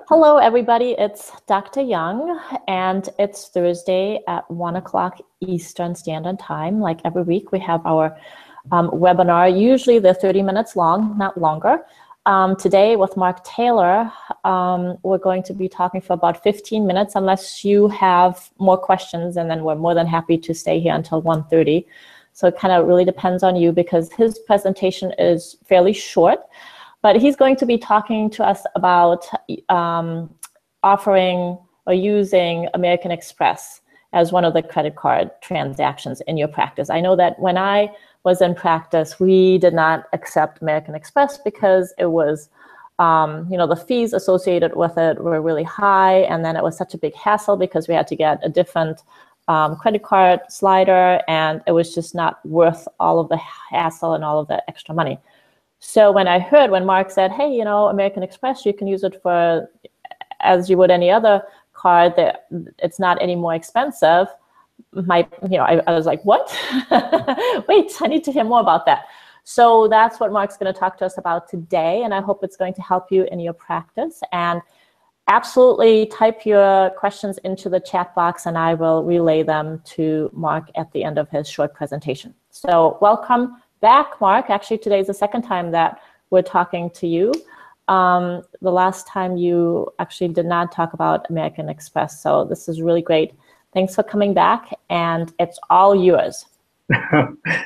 Hello, everybody. It's Dr. Young, and it's Thursday at 1 o'clock Eastern Standard Time. Like every week, we have our webinar. Usually they're 30 minutes long, not longer. Today with Mark Taylor, we're going to be talking for about 15 minutes, unless you have more questions, and then we're more than happy to stay here until 1:30. So it kind of really depends on you, because his presentation is fairly short. But he's going to be talking to us about offering or using American Express as one of the credit card transactions in your practice. I know that when I was in practice, we did not accept American Express because it was, the fees associated with it were really high, and then it was such a big hassle because we had to get a different credit card slider, and it was just not worth all of the hassle and all of the extra money. So when Mark said, hey, American Express, you can use it for, as you would any other card, that it's not any more expensive, I was like, what? Wait, I need to hear more about that. So that's what Mark's going to talk to us about today, and I hope it's going to help you in your practice. And absolutely type your questions into the chat box, and I will relay them to Mark at the end of his short presentation. So welcome back, Mark. Actually, today's the second time that we're talking to you. The last time you actually did not talk about American Express, so this is really great. Thanks for coming back, and it's all yours.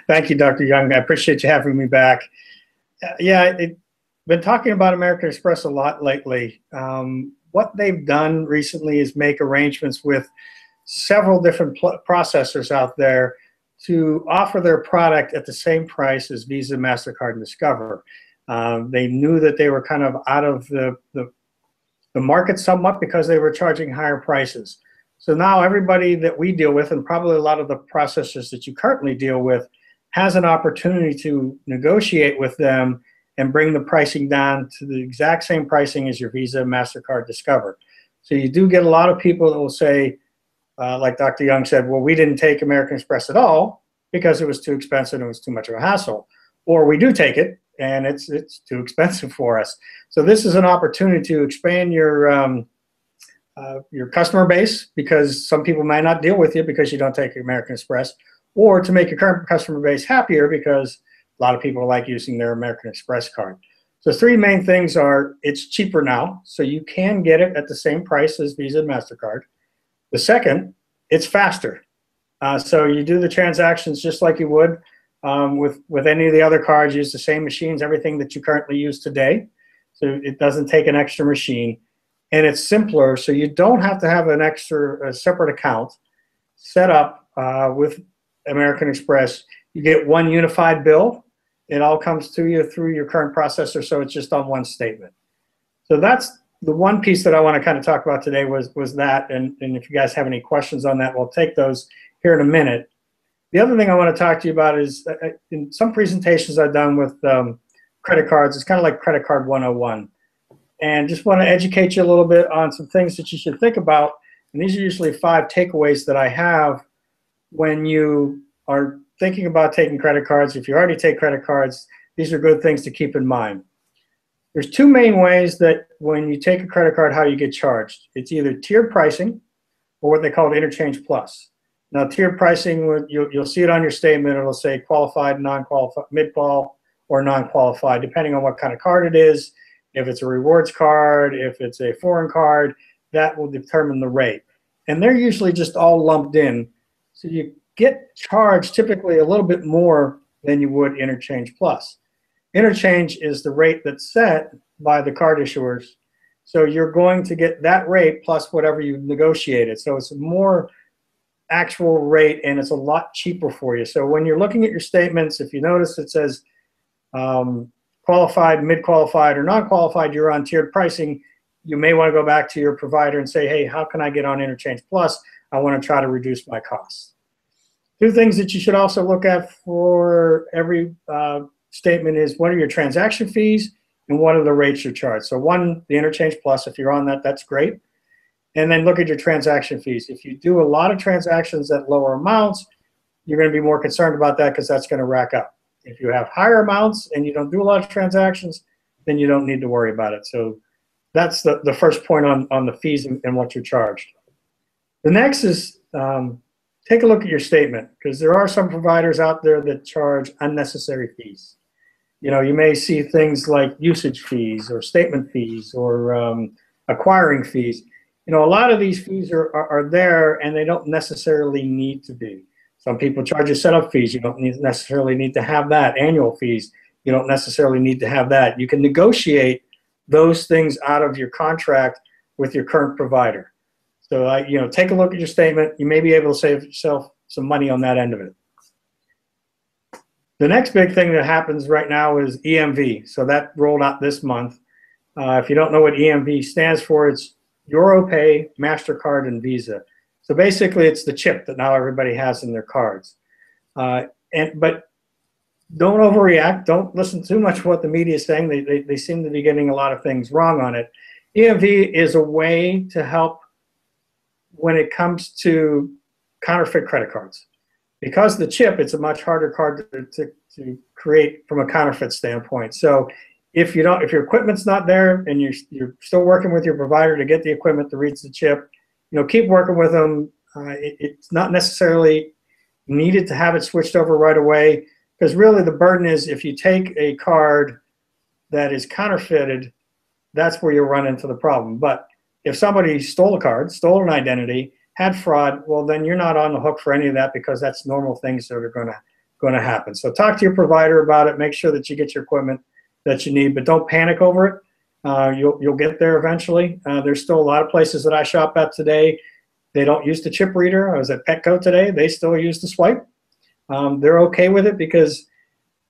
Thank you, Dr. Young. I appreciate you having me back. Been talking about American Express a lot lately. What they've done recently is make arrangements with several different processors out there to offer their product at the same price as Visa, MasterCard, and Discover. They knew that they were kind of out of the market somewhat because they were charging higher prices. So now everybody that we deal with, and probably a lot of the processors that you currently deal with, has an opportunity to negotiate with them and bring the pricing down to the exact same pricing as your Visa, MasterCard, Discover. So you do get a lot of people that will say, like Dr. Young said, well, we didn't take American Express at all because it was too expensive and it was too much of a hassle. Or we do take it, and it's too expensive for us. So this is an opportunity to expand your customer base, because some people might not deal with you because you don't take American Express, or to make your current customer base happier because a lot of people like using their American Express card. So three main things are: it's cheaper now, so you can get it at the same price as Visa and MasterCard. The second, it's faster. So you do the transactions just like you would with any of the other cards. Use the same machines, everything that you currently use today. So it doesn't take an extra machine. And it's simpler, so you don't have to have a separate account set up with American Express. You get one unified bill. It all comes to you through your current processor, so it's just on one statement. So that's the one piece that I want to kind of talk about today was that, and if you guys have any questions on that, we'll take those here in a minute. The other thing I want to talk to you about is in some presentations I've done with credit cards, it's kind of like Credit Card 101. And just want to educate you a little bit on some things that you should think about. And these are usually 5 takeaways that I have when you are thinking about taking credit cards. If you already take credit cards, these are good things to keep in mind. There's 2 main ways that when you take a credit card, how you get charged. It's either tiered pricing or what they call Interchange Plus. Now, tiered pricing, you'll see it on your statement. It'll say qualified, non-qualified, mid-qual, or non-qualified, depending on what kind of card it is. If it's a rewards card, if it's a foreign card, that will determine the rate. And they're usually just all lumped in. So you get charged typically a little bit more than you would Interchange Plus. Interchange is the rate that's set by the card issuers. So you're going to get that rate plus whatever you negotiated. So it's a more actual rate, and it's a lot cheaper for you. So when you're looking at your statements, if you notice it says qualified, mid-qualified, or non-qualified, you're on tiered pricing, you may want to go back to your provider and say, hey, how can I get on Interchange Plus? I want to try to reduce my costs. 2 things that you should also look at for every statement is, what are your transaction fees and what are the rates you're charged? So one, the Interchange Plus, if you're on that, that's great. And then look at your transaction fees. If you do a lot of transactions at lower amounts, you're going to be more concerned about that because that's going to rack up. If you have higher amounts and you don't do a lot of transactions, then you don't need to worry about it. So that's the first point on the fees and what you're charged. The next is take a look at your statement, because there are some providers out there that charge unnecessary fees. You know, you may see things like usage fees or statement fees or acquiring fees. You know, a lot of these fees are there, and they don't necessarily need to be. Some people charge you setup fees. You don't necessarily need to have that. Annual fees, you don't necessarily need to have that. You can negotiate those things out of your contract with your current provider. So, you know, take a look at your statement. You may be able to save yourself some money on that end of it. The next big thing that happens right now is EMV. So that rolled out this month. If you don't know what EMV stands for, it's EuroPay, MasterCard, and Visa. So basically, it's the chip that now everybody has in their cards. But don't overreact. Don't listen too much to what the media is saying. They seem to be getting a lot of things wrong on it. EMV is a way to help when it comes to counterfeit credit cards. Because the chip, it's a much harder card to create from a counterfeit standpoint. So if your equipment's not there and you're still working with your provider to get the equipment to reach the chip, you know, keep working with them. It's not necessarily needed to have it switched over right away, because really the burden is if you take a card that is counterfeited, that's where you'll run into the problem. But if somebody stole a card, stole an identity, had fraud, well, then you're not on the hook for any of that, because that's normal things that are going to happen. So talk to your provider about it. Make sure that you get your equipment that you need, but don't panic over it. You'll get there eventually. There's still a lot of places that I shop at today. They don't use the chip reader. I was at Petco today. They still use the swipe. They're okay with it, because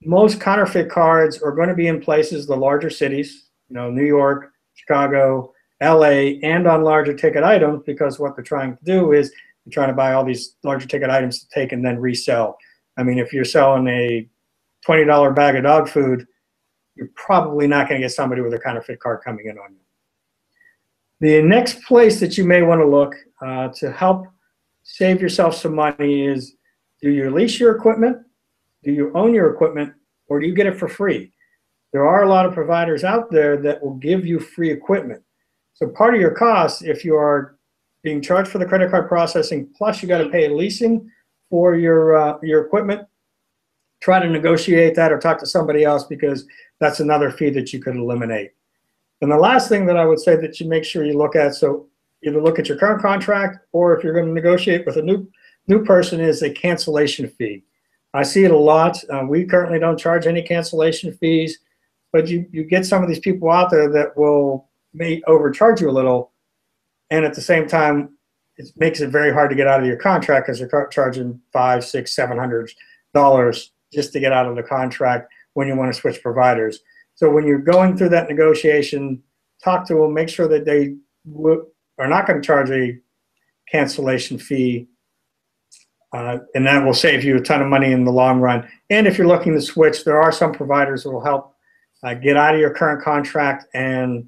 most counterfeit cards are going to be in places, the larger cities, you know, New York, Chicago, LA, and on larger ticket items, because what they're trying to do is they're trying to buy all these larger ticket items to take and then resell. I mean, if you're selling a $20 bag of dog food, you're probably not going to get somebody with a counterfeit card coming in on you. The next place that you may want to look to help save yourself some money is, do you lease your equipment? Do you own your equipment? Or do you get it for free? There are a lot of providers out there that will give you free equipment. So part of your cost, if you are being charged for the credit card processing, plus you got to pay leasing for your equipment, try to negotiate that or talk to somebody else, because that's another fee that you could eliminate. And the last thing that I would say that you make sure you look at, so either look at your current contract, or if you're going to negotiate with a new person, is a cancellation fee. I see it a lot. We currently don't charge any cancellation fees, but you get some of these people out there that may overcharge you a little, and at the same time, it makes it very hard to get out of your contract, because they're charging $500, $600, $700 just to get out of the contract when you want to switch providers. So when you're going through that negotiation, talk to them, make sure that they are not going to charge a cancellation fee, and that will save you a ton of money in the long run. And if you're looking to switch, there are some providers that will help get out of your current contract and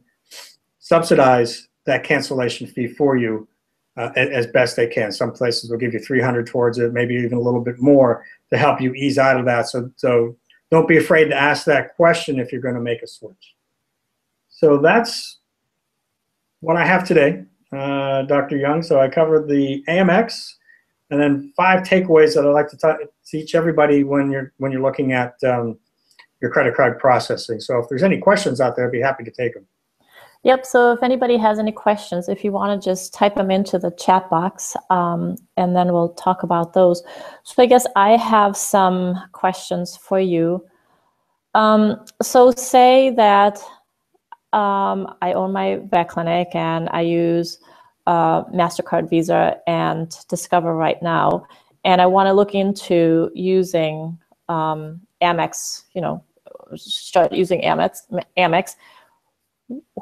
subsidize that cancellation fee for you as best they can. Some places will give you $300 towards it, maybe even a little bit more to help you ease out of that. So don't be afraid to ask that question if you're going to make a switch. So that's what I have today, Dr. Young. So I covered the Amex, and then 5 takeaways that I'd like to teach everybody when you're looking at your credit card processing. So if there's any questions out there, I'd be happy to take them. Yep, so if anybody has any questions, if you want to just type them into the chat box, and then we'll talk about those. So I guess I have some questions for you. So say that I own my vet clinic and I use MasterCard, Visa, and Discover right now, and I want to look into using Amex, start using Amex.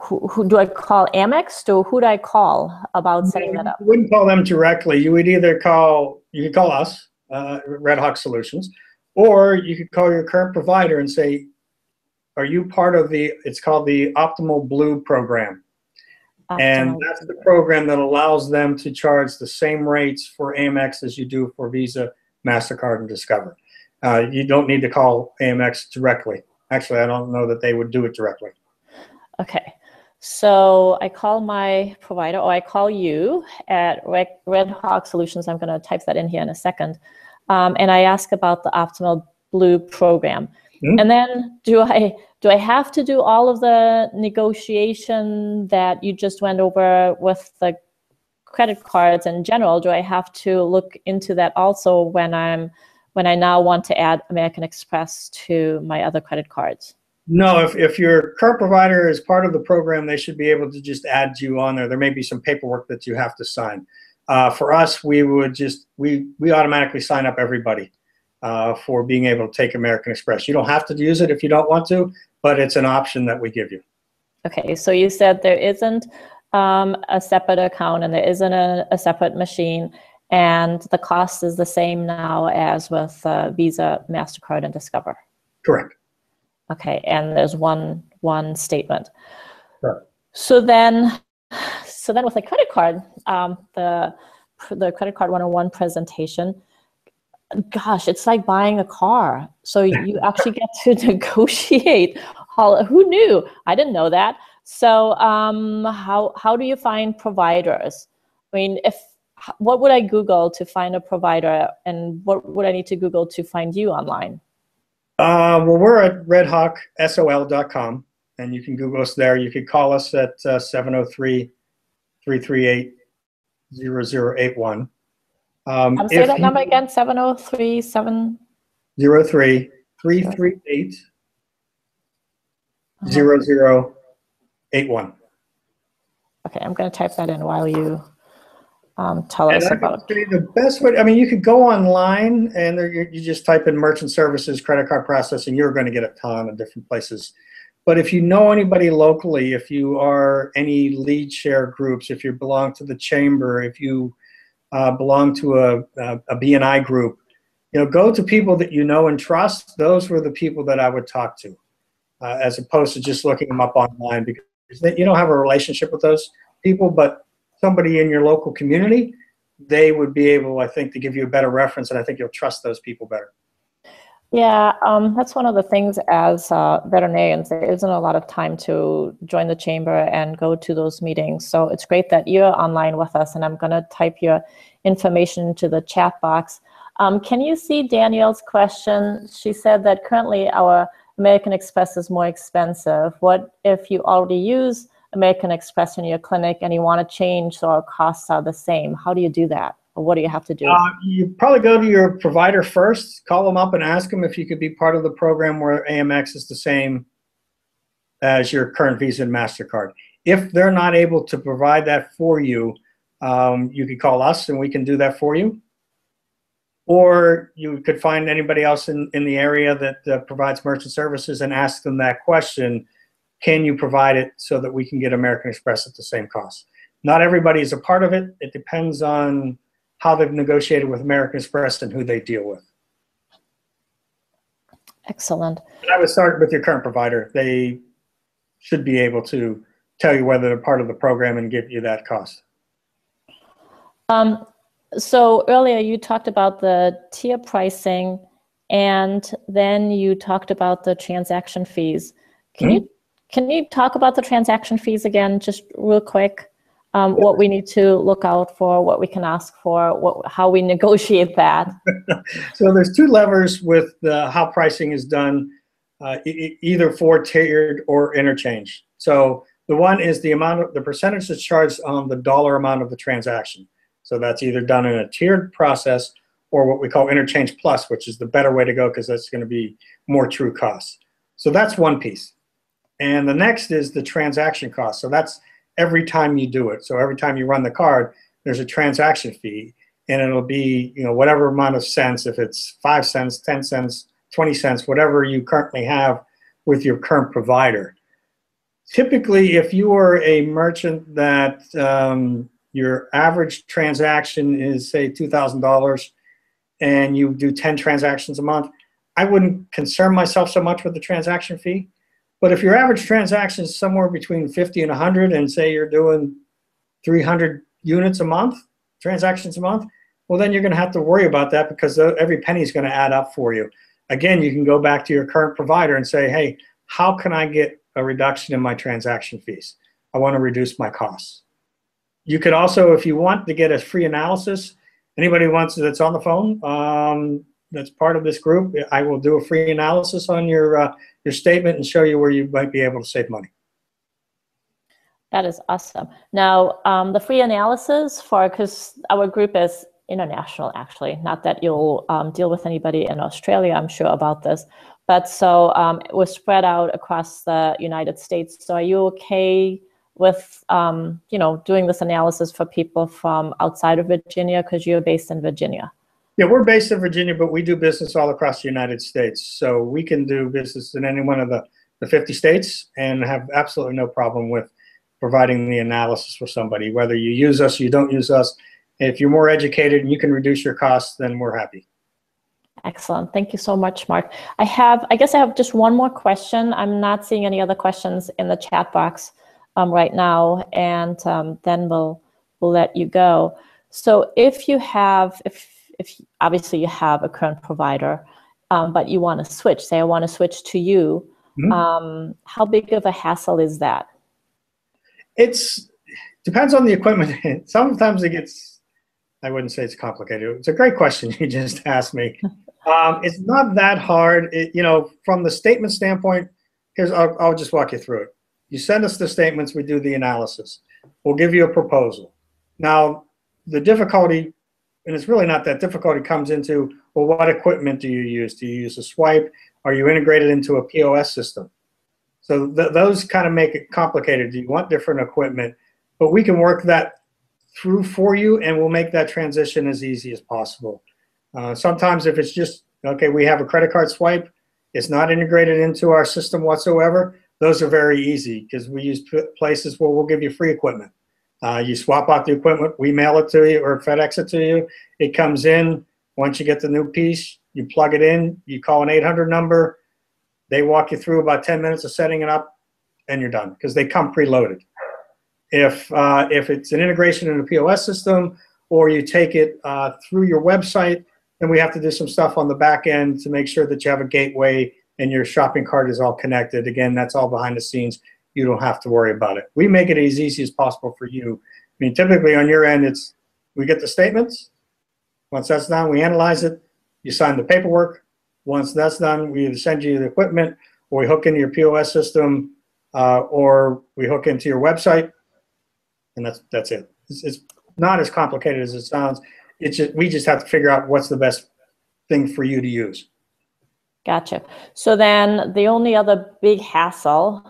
Who do I call Amex? Who do I call about setting that up? You wouldn't call them directly. You would either call us, Red Hawk Solutions, or you could call your current provider and say, are you part of it's called the Optimal Blue program. And that's the program that allows them to charge the same rates for Amex as you do for Visa, MasterCard, and Discover. You don't need to call Amex directly. Actually, I don't know that they would do it directly. Okay, So I call my provider, or I call you at Red Hawk Solutions. I'm going to type that in here in a second. And I ask about the Optimal Blue program. Mm-hmm. And then do I have to do all of the negotiation that you just went over with the credit cards in general? Do I have to look into that also when I now want to add American Express to my other credit cards? No, if your current provider is part of the program, they should be able to just add you on there. There may be some paperwork that you have to sign. For us, we automatically sign up everybody for being able to take American Express. You don't have to use it if you don't want to, but it's an option that we give you. Okay, so you said there isn't a separate account and there isn't a separate machine, and the cost is the same now as with Visa, MasterCard, and Discover. Correct. Okay, and there's one statement. Correct. So then with the credit card, the Credit Card 101 presentation, gosh, it's like buying a car. So you actually get to negotiate. Who knew? I didn't know that. So how do you find providers? I mean, what would I Google to find a provider, and what would I need to Google to find you online? Well, we're at redhawksol.com, and you can Google us there. You could call us at 703-338-0081. Say that number again, 703-7... 03-338-0081. Okay, I'm going to type that in while you tell us about. The best way, I mean, you could go online and you just type in merchant services, credit card processing. You're going to get a ton of different places. But if you know anybody locally, if you are any lead share groups, if you belong to the chamber, if you belong to a BNI group, go to people that you know and trust. Those were the people that I would talk to, as opposed to just looking them up online, because you don't have a relationship with those people, but somebody in your local community, they would be able, I think, to give you a better reference, and I think you'll trust those people better. Yeah, that's one of the things as veterinarians. There isn't a lot of time to join the chamber and go to those meetings. So it's great that you're online with us, and I'm going to type your information into the chat box. Can you see Danielle's question? She said that currently our American Express is more expensive. What if you already use American Express in your clinic and you want to change so our costs are the same? How do you do that? Or what do you have to do? You probably go to your provider first, call them up and ask them if you could be part of the program where Amex is the same as your current Visa and MasterCard. If they're not able to provide that for you, you could call us and we can do that for you. Or you could find anybody else in the area that provides merchant services and ask them that question. Can you provide it so that we can get American Express at the same cost? Not everybody is a part of it. It depends on how they've negotiated with American Express and who they deal with. Excellent. And I would start with your current provider. They should be able to tell you whether they're part of the program and give you that cost. So earlier you talked about the tier pricing, and then you talked about the transaction fees. Can you talk about the transaction fees again, just real quick? What we need to look out for, what we can ask for, how we negotiate that. So there's two levers with how pricing is done, either for tiered or interchange. So the one is the percentage that's charged on the dollar amount of the transaction. So that's either done in a tiered process or what we call interchange plus, which is the better way to go because that's going to be more true costs. So that's one piece. And the next is the transaction cost. So that's every time you do it. So every time you run the card, there's a transaction fee, and it'll be whatever amount of cents, if it's 5 cents, 10 cents, 20 cents, whatever you currently have with your current provider. Typically, if you are a merchant that your average transaction is, say, $2,000, and you do 10 transactions a month, I wouldn't concern myself so much with the transaction fee. But if your average transaction is somewhere between 50 and 100, and say you're doing 300 units a month, transactions a month, well, then you're going to have to worry about that because every penny is going to add up for you. Again, you can go back to your current provider and say, hey, how can I get a reduction in my transaction fees? I want to reduce my costs. You could also, if you want to get a free analysis, anybody wants that's on the phone, that's part of this group, I will do a free analysis on your statement and show you where you might be able to save money. That is awesome. Now, the free analysis because our group is international, actually, not that you'll deal with anybody in Australia, I'm sure, about this. But so we're spread out across the United States. So are you okay with, doing this analysis for people from outside of Virginia because you're based in Virginia? Yeah, we're based in Virginia, but we do business all across the United States. So we can do business in any one of the 50 states and have absolutely no problem with providing the analysis for somebody, whether you use us or you don't use us. If you're more educated and you can reduce your costs, then we're happy. Excellent. Thank you so much, Mark. I guess I have just one more question. I'm not seeing any other questions in the chat box right now, and then we'll let you go. So if obviously you have a current provider, but you want to switch, say I want to switch to you, how big of a hassle is that? It depends on the equipment. Sometimes it gets, I wouldn't say it's complicated. It's a great question you just asked me. It's not that hard. From the statement standpoint, I'll just walk you through it. You send us the statements, we do the analysis. We'll give you a proposal. Now, the difficulty, and it's really not that difficult, it comes into, well, what equipment do you use? Do you use a swipe? Are you integrated into a POS system? So those kind of make it complicated. Do you want different equipment? But we can work that through for you, and we'll make that transition as easy as possible. Sometimes if it's just, okay, we have a credit card swipe, it's not integrated into our system whatsoever, those are very easy because we use places where we'll give you free equipment. You swap out the equipment, we mail it to you or FedEx it to you. It comes in. Once you get the new piece, you plug it in, you call an 800 number, they walk you through about 10 minutes of setting it up, and you're done because they come preloaded. If it's an integration in a POS system or you take it through your website, then we have to do some stuff on the back end to make sure that you have a gateway and your shopping cart is all connected. Again, that's all behind the scenes. You don't have to worry about it. We make it as easy as possible for you. I mean, typically on your end, we get the statements. Once that's done, we analyze it. You sign the paperwork. Once that's done, we either send you the equipment, or we hook into your POS system, or we hook into your website, and that's it. It's not as complicated as it sounds. We just have to figure out what's the best thing for you to use. Gotcha. So then the only other big hassle,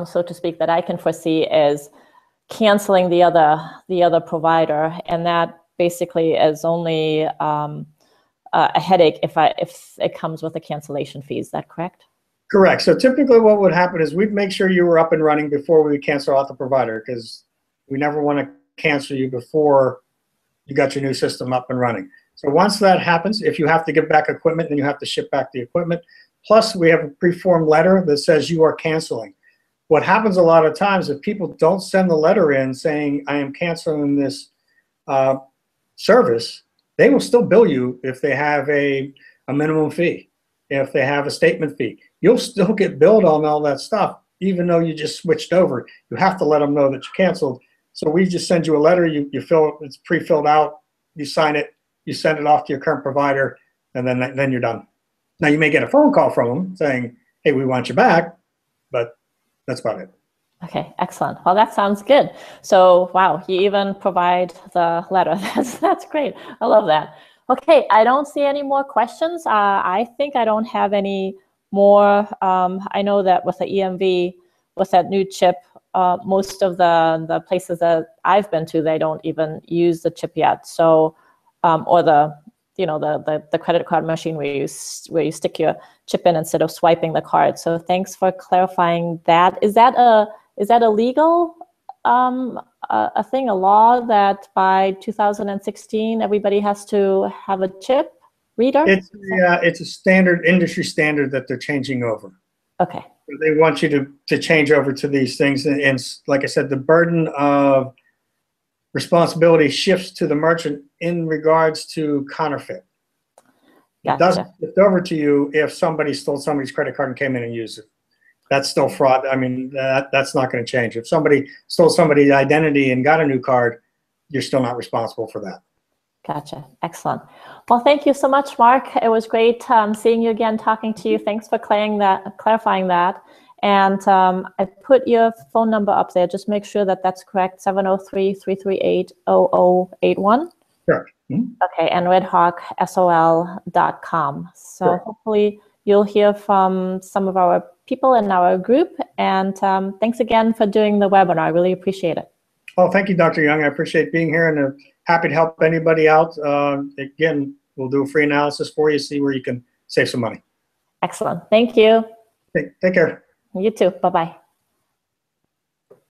so to speak, that I can foresee is canceling the other provider, and that basically is only a headache if it comes with a cancellation fee. Is that correct? Correct. So typically what would happen is we'd make sure you were up and running before we would cancel out the provider, because we never want to cancel you before you got your new system up and running. So once that happens, if you have to give back equipment, then you have to ship back the equipment. Plus, we have a preformed letter that says you are canceling. What happens a lot of times, if people don't send the letter in saying, I am canceling this service, they will still bill you if they have a minimum fee, if they have a statement fee. You'll still get billed on all that stuff, even though you just switched over. You have to let them know that you canceled. So we just send you a letter, it's pre-filled out, you sign it, you send it off to your current provider, and then you're done. Now, you may get a phone call from them saying, hey, we want you back, but that's about it. Okay, excellent. Well, that sounds good. So, wow, you even provide the letter. That's great. I love that. Okay, I don't see any more questions. I think I don't have any more. I know that with the EMV, with that new chip, most of the places that I've been to, they don't even use the chip yet. So, or the credit card machine where you stick your chip in instead of swiping the card. So thanks for clarifying that. Is that a legal a thing, a law that by 2016 everybody has to have a chip reader? It's a standard, industry standard that they're changing over. Okay. They want you to change over to these things, and like I said, the burden of responsibility shifts to the merchant in regards to counterfeit. Gotcha. It doesn't shift over to you if somebody stole somebody's credit card and came in and used it. that's still fraud. I mean, that's not going to change. If somebody stole somebody's identity and got a new card, you're still not responsible for that. Gotcha. Excellent. Well, thank you so much, Mark. It was great seeing you again, talking to you. Thanks for clarifying that. And I put your phone number up there. Just make sure that that's correct, 703-338-0081. Sure. Mm-hmm. Okay, and redhawksol.com. So sure. Hopefully you'll hear from some of our people in our group. And thanks again for doing the webinar. I really appreciate it. Oh, thank you, Dr. Young. I appreciate being here, and happy to help anybody out. Again, we'll do a free analysis for you, see where you can save some money. Excellent. Thank you. Take care. You too. Bye-bye.